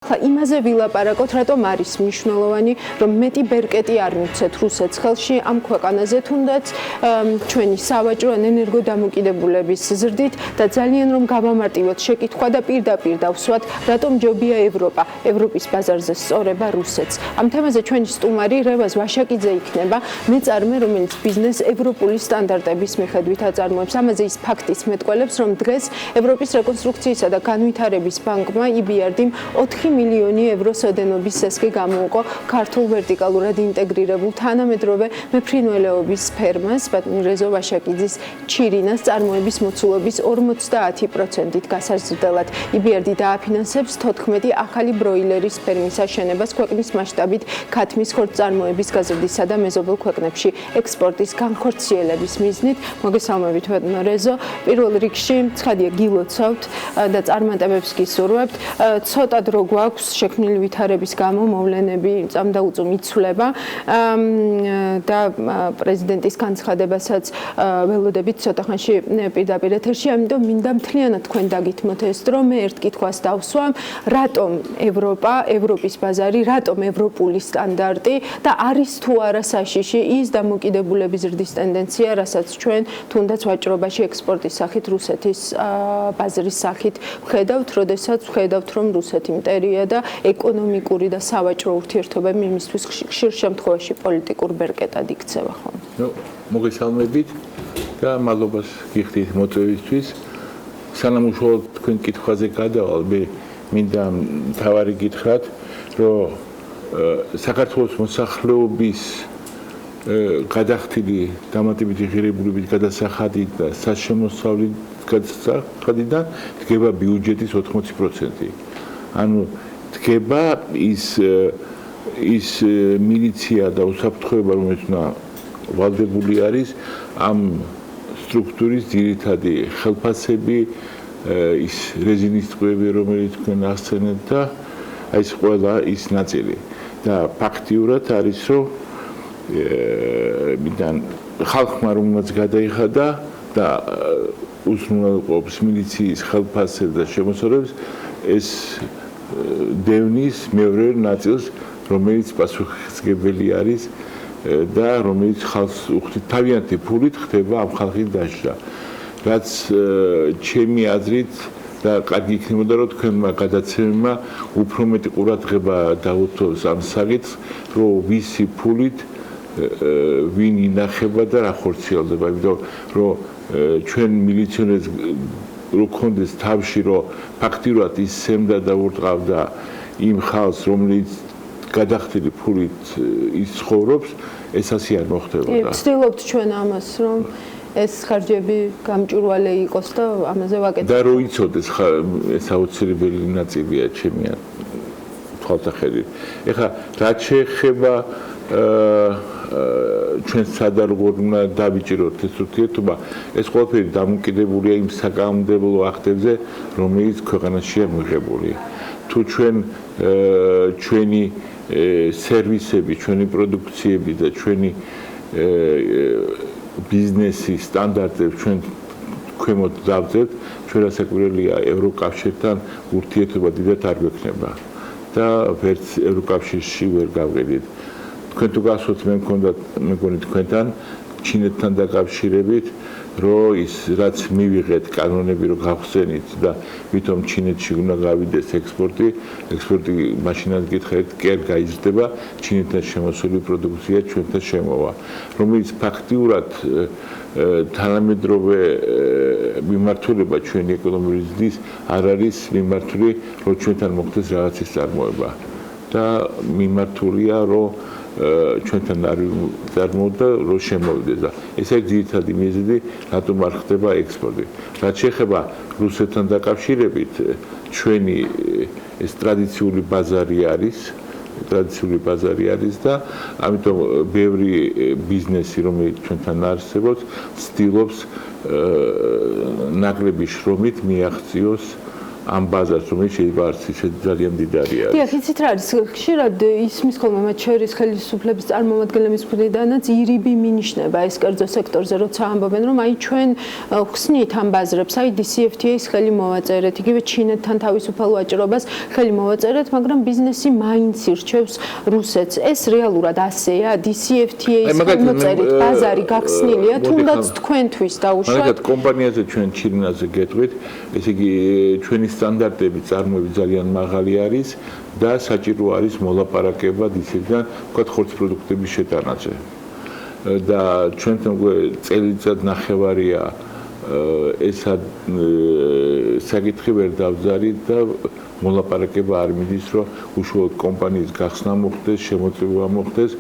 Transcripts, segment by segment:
იმაზე ვილაპარაკოთ, რატომ არის მნიშვნელოვანი, რომ მეტი ბერკეტი არ მიცეთ რუსეთს ხელში ამ ქვეყანაზე, თუნდაც ჩვენი სავაჭრო ან ენერგოდამოკიდებულების ზრდით და ძალიან რომ გავამარტივოთ შეკითხვა და პირდაპირ დავსვათ, რატომ ჯობია ევროპა, ევროპის ბაზარზე სწორება რუსეთს. ამ თემაზე ჩვენი სტუმარი რევაზ ვაშაკიძე იქნება, მეწარმე, რომელიც ბიზნეს ევროპული სტანდარტების მიხედვით აწარმოებს. ამაზე ის ფაქტის მეტყველებს, რომ დღეს ევროპის რეკონსტრუქციისა და განვითარების ბანკმა EBRD-იმ 4 მილიონი ევროს ოდენობის სესხი გამოუყო ქართულ ვერტიკალურად ინტეგრირებულ თანამედროვე მეფრინველეობის ფერმას რეზო ვაშაკიძის ჩირინას წარმოების მოცულობის 50%-ით გასაზრდელად. EBRD დააფინანსებს 14 ახალი ბროილერის ფერმის აშენებას ქვეყნის მასშტაბით ქათმის ხორცწარმოების გაზრდისა და მეზობელ ქვეყნებში ექსპორტის განხორციელების მიზნით. მოგესალმებით რეზო. პირველ რიგში ცხადია გილოცავთ და წარმატებებს გისურვებთ. ცოტა დრო გვაქვს შექმნილი ვითარების გამო მოვლენები წამდაუწუ მიცვლება და პრეზიდენტის განცხადებასაც ველოდებით ცოტა ხანში პირდაპირ ეთერში, ამიტომ მინდა მთლიანად თქვენ დაგითმოთ ეს დრო. მე ერთ კითხვას დავსვამ, რატომ ევროპა, ევროპის ბაზარი, რატომ ევროპული სტანდარტი და არის თუ არა საშიში ის დამოკიდებულების ზრდის ტენდენცია, რასაც ჩვენ თუნდაც ვაჭრობაში ექსპორტის სახით რუსეთის ბაზრის სახით ვხედავთ, როდესაც ვხედავთ, რომ რუსეთი მტერია და ეკონომიკური და სავაჭრო ურთიერთობები იმისთვის ხშირ შემთხვევაში პოლიტიკურ ბერკეტად იქცევა ხოლმე. მოგესალმებით და მადლობას გიხდით მოწვევისთვის. სანამ უშუალოდ თქვენ კითხვაზე გადავალ, მე მინდა მთავარი გითხრათ, რომ საქართველოს მოსახლეობის გადახდილი დამატებითი ღირებულების გადასახადი და საშემოსავლით გადასახადიდან დგება ბიუჯეტის 80%. ანუ დგება ის მილიცია და უსაფრთხოება, რომელიც ვალდებული არის ამ სტრუქტურის ძირითადი ხელფასები, ის რეზინის წყვილები, რომელიც თქვენ ახსენეთ და ეს ყველა ის ნაწილი. და ფაქტიურად არის, რომ ხალხმა რომელსაც გადაიხადა და უზრუნველყოფს მილიციის ხელფასებს და შემოსავლებს, ეს დევნის მეორე ნაწილს, რომელიც პასუხისმგებელი არის და რომელიც ხალხს უხდით თავიანთი ფულით ხდება ამ ხალხის დაშლა. რაც ჩემი აზრით და კარგი იქნებოდა, რომ თქვენმა გადაცემებმა უფრო მეტი ყურადღება დაუთმოს ამ საკითხს, რომ ვისი ფულით ვინ ინახება და რა ხორციელდება, იმიტომ რომ ჩვენ მილიციონერს რო კონდეს თავში, რომ ფაქტიურად ის სემდა და ურტყავდა იმ ხალხს, რომელიც გადახდილი ფულით ის ცხოვრობს, ეს ასე არ მოხდებოდა. ვცდილობთ ჩვენ ამას, რომ ეს ხარჯები გამჭვირვალე იყოს და ამაზე ვაკეთებთ. და რო იცოდეს ეს აუცილებელი ნაწილია ჩემი თვალსაჩინო. ეხლა რაც შეეხება ჩვენ სადარგოდ უნდა დავიჭიროთ ეს ურთიერთობა, ეს ყველაფერი დამოკიდებულია იმ საკანონმდებლო აქტებზე, რომელიც ქვეყანაშია მიღებული. თუ ჩვენი სერვისები, ჩვენი პროდუქციები და ჩვენი ბიზნესის სტანდარტებს ჩვენ ქვემოთ დავწერთ, ჩვენ რასაკვირველია ევროკავშირთან ურთიერთობა დიდად არ გვექნება და ვერც ევროკავშირში ვერ გავყიდით. თქვენ თუ გასვოთ, მე მგონი თქვენთან ჩინეთთან დაკავშირებით, რომ ის რაც მივიღეთ კანონები რომ გავხსენით და ვითომ ჩინეთში უნდა გავიდეს ექსპორტი მაშინაც გითხარით კი არ გაიზრდება, ჩინეთთან შემოსული პროდუქცია ჩვენთან შემოვა, რომელიც ფაქტიურად თანამედროვე მიმართულება ჩვენი ეკონომიკური ზრდის არ არის მიმართული, რომ ჩვენთან მოხდეს რაღაცის წარმოება და მიმართულია, რომ ჩვენთან არ წარმოდა, რომ შემოვიდეს და ეს არის ძირითადი მიზეზი, რატომ არ ხდება ექსპორტი. რაც შეეხება რუსეთთან დაკავშირებით, ჩვენი ეს ტრადიციული ბაზარი არის და ამიტომ ბევრი ბიზნესი, რომელიც ჩვენთან არსებობს, ცდილობს ნაკლები შრომით მიაღწიოს ამ ბაზას, რომელიც შეიძლება არც ისე ძალიან მდიდარი არის. დიახ, იცით რა არის, ხშირად ისმის ხოლმე მათ შორის ხელისუფლების წარმომადგენლების მხრიდანაც ირიბი მინიშნება ეს კერძო სექტორზე, როცა ამბობენ, რომ აი ჩვენ ხსნით ამ ბაზრებს, აი DCFTA-ს ხელი მოვაწერეთ, იგივე ჩინეთთან თავისუფალ ვაჭრობას ხელი მოვაწერეთ, მაგრამ ბიზნესი მაინც ირჩევს რუსეთს. ეს რეალურად ასეა, DCFTA-ს ხელმოწერით ბაზარი გახსნილია, თუნდაც თქვენთვის დაუშვათ. მაგალითად, კომპანიაზე ჩვენ ჩირინაზე გეტყვით, ესე იგი ჩვენი სტანდარტები წარმოების ძალიან მაღალი არის და საჭირო არის მოლაპარაკება DCFTA-დან, ვთქვათ, ხორცპროდუქტების შეტანაზე. და ჩვენთან წელიწად ნახევარია ეს საკითხი ვერ დავზარით და მოლაპარაკება არ მიდის, რომ უშუალოდ კომპანიის გახსნა მოხდეს, შემოწივა მოხდეს,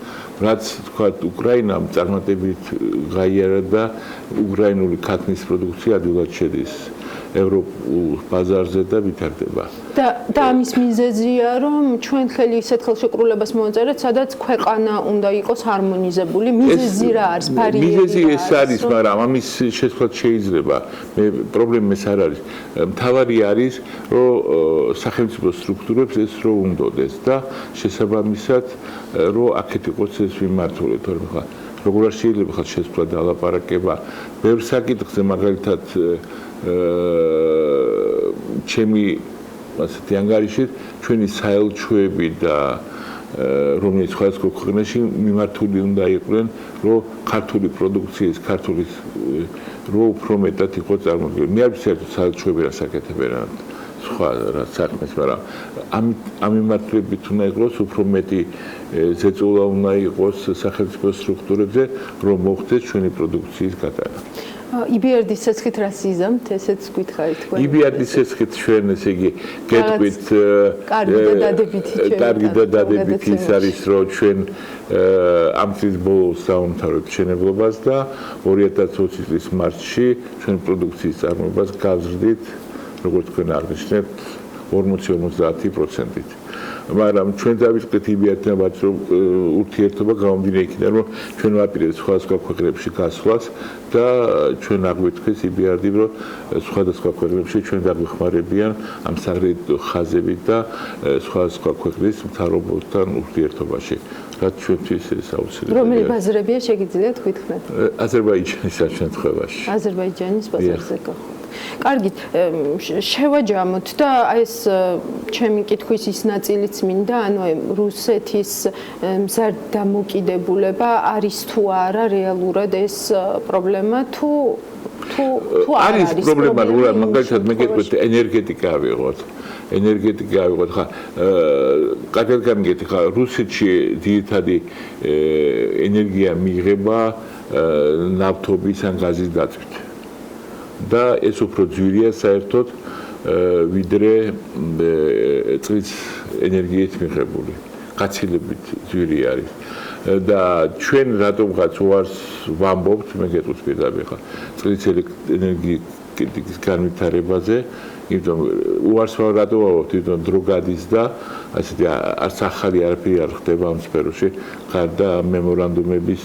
რაც თქვათ უკრაინამ წარმატებით გაიარა და უკრაინული ქართლის პროდუქცია ადვილად შედის ევროპულ ბაზარზე და ვითარდება. და ამის მიზეზია, რომ ჩვენ ხელი ისეთ ხელშეკრულებას მოვაწერეთ, სადაც ქვეყანა უნდა იყოს ჰარმონიზებული. მიზეზი რა არის? ბარიერი. მიზეზი ეს არის, მაგრამ ამის შესვლაც შეიძლება. პრობლემა ეს არ არის. მთავარი არის, რომ სახელმწიფო სტრუქტურებს ეს რო უნდოდეს და შესაბამისად, რომ აქეთ იყოს ეს მიმართული, თორემ ხა როგორ არ შეიძლება ხა შესვლა და ლაპარაკება ბევრ საკითხზე, მაგალითად ჩემი ასეთი ანგარიშით ჩვენი საელჩოები და რომელიც სხვადასხვა ქვეყნებში მიმართული უნდა იყვნენ, რომ ქართული პროდუქციის, ქართულის რო უფრო მეტად იყო წარმოდგენილი. მე არ ვიცი საელჩოები რა საკეთებენ სხვა რა საქმეს, მაგრამ ამ მიმართულებით უნდა იყოს უფრო მეტი ზეწოლა უნდა იყოს სახელმწიფო სტრუქტურებზე, რომ მოხდეს ჩვენი პროდუქციის გატანა. EBRD-ის სესხით რა სიზამთ, ესეც გითხარით თქვენ. EBRD-ის სესხით ჩვენ ესე იგი გეტყვით კარგი და დადებითი ის არის, რომ ჩვენ ამ წლის ბოლოს დავამთავრებთ მშენებლობას და 2020 წლის მარტში ჩვენ პროდუქციის წარმოებას გავზრდით, როგორც თქვენ აღნიშნეთ, 40-50%-ით. მაგრამ ჩვენ დავიწყეთ EBRD-თან ვაჭრო ურთიერთობა გამომდინარე იქიდან, რომ ჩვენ ვაპირებთ სხვადასხვა ქვეყნებში გასვლას და ჩვენ აღვიქვეს EBRD-ს, რომ სხვადასხვა ქვეყნებში ჩვენ დაგვეხმარებიან ამ საკრედიტო ხაზებით და სხვადასხვა ქვეყნის მთავრობასთან ურთიერთობაში. რაც ჩვენთვის ეს აუცილებელია. რომელი ბაზრებია შეგიძლიათ გითხრათ? აზერბაიჯანის შემთხვევაში. აზერბაიჯანის ბაზარზე გახოთ. კარგით, შევაჯამოთ და ეს ჩემი კითხვის ის ნაწილიც მინდა, ანუ რუსეთის მზარდ დამოკიდებულება არის თუ არა რეალურად ეს პრობლემა თუ არის პრობლემა, მაგალითად მე გეტყვით ენერგეტიკა ავიღოთ. ენერგეტიკა ავიღოთ, ხა კარგად გამიგეთ, ხა რუსეთში ძირითადი ენერგია მიიღება ნავთობის ან გაზის დაწვით. და ეს უფრო ძვირია საერთოდ ვიდრე წყლის ენერგიით მიღებული. გაცილებით ძვირი არის. და ჩვენ რატომღაც უარს ვამბობთ, მე გეტყვით პირდაპირ ხა წყლის ენერგეტიკის განვითარებაზე, იმიტომ უარს რატო ვამბობთ, იმიტომ დრო გადის და ასეთი არც ახალი არაფერი არ ხდება ამ სფეროში, გარდა მემორანდუმების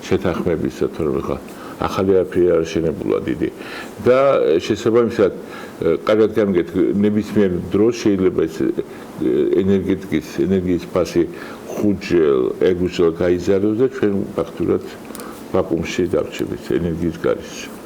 შეთანხმებისა, თორემ ხა ახალი არაფერი არ აშენებულა დიდი და შესაბამისად კარგად გამიგეთ ნებისმიერ დროს შეიძლება ეს ენერგიის ფასი 5-ჯერ, 6-ჯერ გაიზარდოს და ჩვენ ფაქტურად ვაკუუმში დავრჩებით ენერგიის გარშემო.